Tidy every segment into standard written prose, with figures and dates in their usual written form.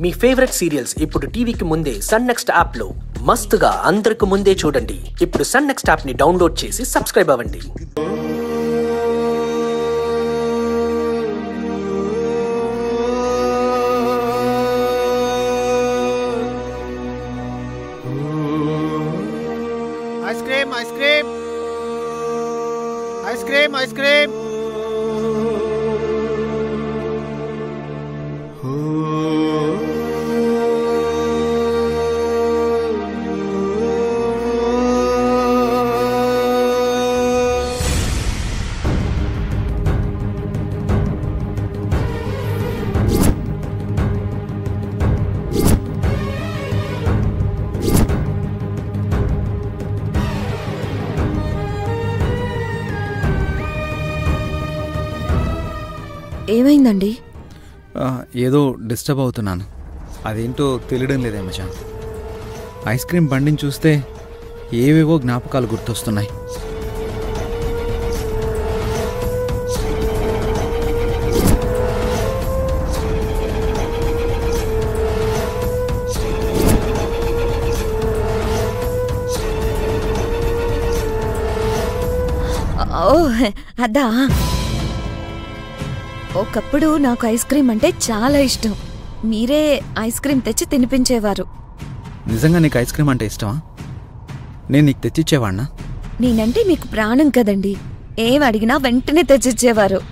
మీ favourite serials ఇప్పుడు టీవీకి ముందే సన్ నెక్స్ట్ యాప్ లో మస్తుగా అందరికి ముందే చూడండి. ఇప్పుడు సన్ నెక్స్ట్ యాప్ ని డౌన్లోడ్ చేసి సబ్స్క్రైబ్ అవ్వండి. Ice cream ice cream ice cream ice cream. ఏమైందండి? ఏదో డిస్టర్బ్ అవుతున్నాను, అదేంటో తెలియడం లేదే మచాన్. ఐస్ క్రీమ్ బండిని చూస్తే ఏవేవో జ్ఞాపకాలు గుర్తొస్తున్నాయి. అదా, ఒకప్పుడు నాకు ఐస్ క్రీమ్ అంటే చాలా ఇష్టం. మీరే ఐస్ క్రీమ్ తెచ్చి తినిపించేవారు. నిజంగా నీకు ఐస్ క్రీమ్ అంటే ఇష్టమా? నేను నీకు తెచ్చిచ్చేవాడినా? నేనంటే మీకు ప్రాణం కదండి, ఏం అడిగినా వెంటనే తెచ్చిచ్చేవారు.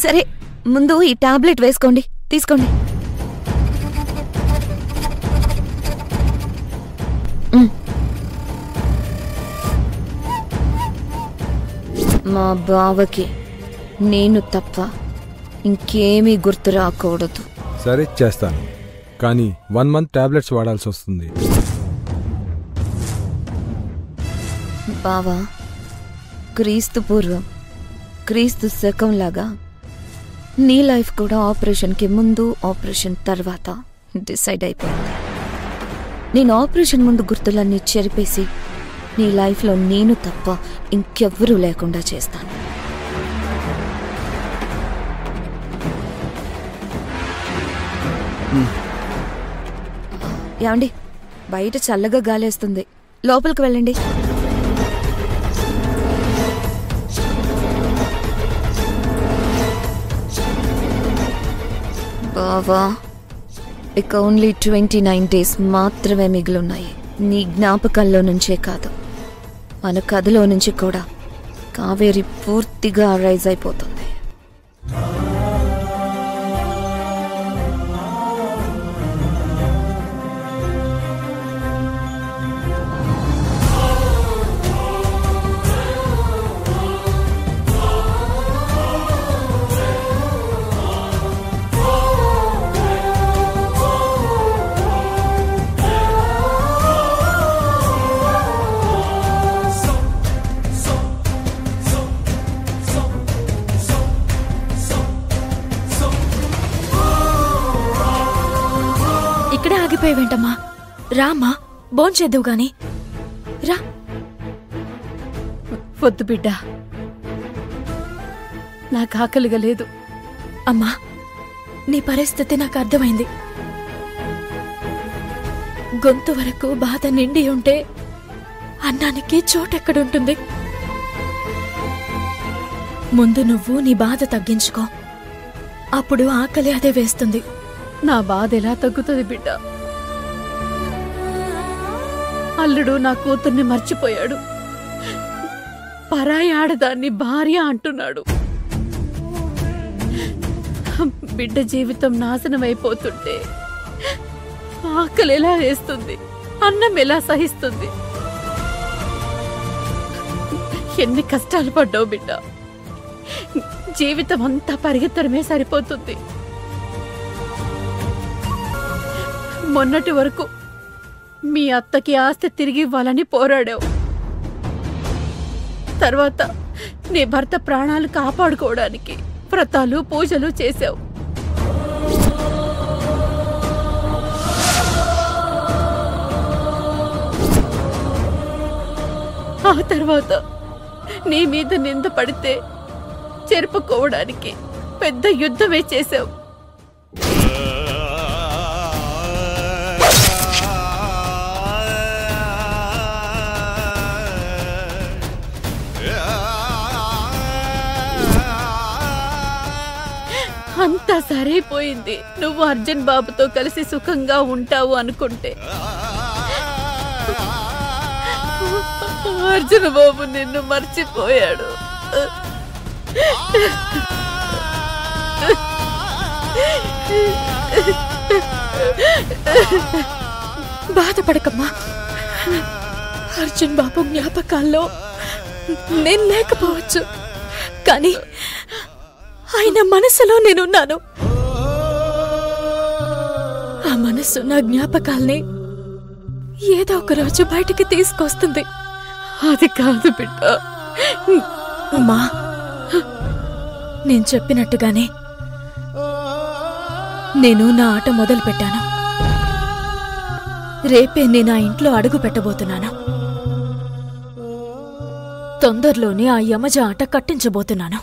సరే, ముందు ఈ టాబ్లెట్ వేసుకోండి, తీసుకోండి. మా బావకి నేను తప్ప ఇంకేమీ గుర్తు రాకూడదు. సరే చేస్తాను, కానీ 1 month టాబ్లెట్స్ వాడాల్సి వస్తుంది. బావా, క్రీస్తు పూర్వం క్రీస్తు శకం లాగా నీ లైఫ్ కూడా ఆపరేషన్కి ముందు ఆపరేషన్ తర్వాత డిసైడ్ అయిపోయింది. నేను ఆపరేషన్ ముందు గుర్తులన్నీ చెరిపేసి నీ లైఫ్లో నేను తప్ప ఇంకెవ్వరూ లేకుండా చేస్తాను. ఏమండి, బయట చల్లగా గాలేస్తుంది, లోపలికి వెళ్ళండి. బావా, ఇక ఓన్లీ 29 days మాత్రమే మిగిలిన్నాయి. నీ జ్ఞాపకాల్లో నుంచే కాదు, మన కథలో నుంచి కూడా కావేరి పూర్తిగా రైజ్ అయిపోతుంది. ఇక్కడే ఆగిపోయేవేంటమ్మా? రామ్మా, భోంచేద్దువు గాని రా. వద్దు బిడ్డ, నాకు ఆకలిగా లేదు. అమ్మా, నీ పరిస్థితి నాకు అర్థమైంది. గొంతు వరకు బాధ నిండి ఉంటే అన్నానికి చోటెక్కడుంటుంది? ముందు నువ్వు నీ బాధ తగ్గించుకో, అప్పుడు ఆకలి అదే వేస్తుంది. నా బాధ ఎలా తగ్గుతుంది బిడ్డ? అల్లుడు నా కూతుర్ని మర్చిపోయాడు, పరాయి ఆడదాన్ని భార్య అంటున్నాడు. బిడ్డ జీవితం నాశనం అయిపోతుంటే ఆకలి ఎలా వేస్తుంది, అన్నం ఎలా సహిస్తుంది? ఎన్ని కష్టాలు పడ్డావు బిడ్డ, జీవితం అంతా పరిగెత్తడమే సరిపోతుంది. మొన్నటి వరకు మీ అత్తకి ఆస్తి తిరిగి ఇవ్వాలని పోరాడావు, తర్వాత నీ భర్త ప్రాణాలు కాపాడుకోవడానికి వ్రతాలు పూజలు చేశావు. ఆ తర్వాత నీ మీద నింద పడితే చెరుపుకోవడానికి పెద్ద యుద్ధమే చేశావు. సరైపోయింది. నువ్వు అర్జున్ బాబుతో కలిసి సుఖంగా ఉంటావు అనుకుంటే అర్జున్ బాబు నిన్ను మర్చిపోయాడు. బాధపడకమ్మా. అర్జున్ బాబు జ్ఞాపకాల్లో నేను లేకపోవచ్చు, కానీ ఆయన మనసులో నేనున్నాను. ఆ మనసు నా జ్ఞాపకాల్ని ఏదో ఒక రోజు బయటికి తీసుకొస్తుంది. అది కాదు బిడ్డ. అమ్మా, నేను చెప్పినట్టుగానే నేను నా ఆట మొదలు పెట్టాను. రేపే నేను ఆ ఇంట్లో అడుగు పెట్టబోతున్నాను. తొందరలోనే ఆ యమజ ఆట కట్టించబోతున్నాను.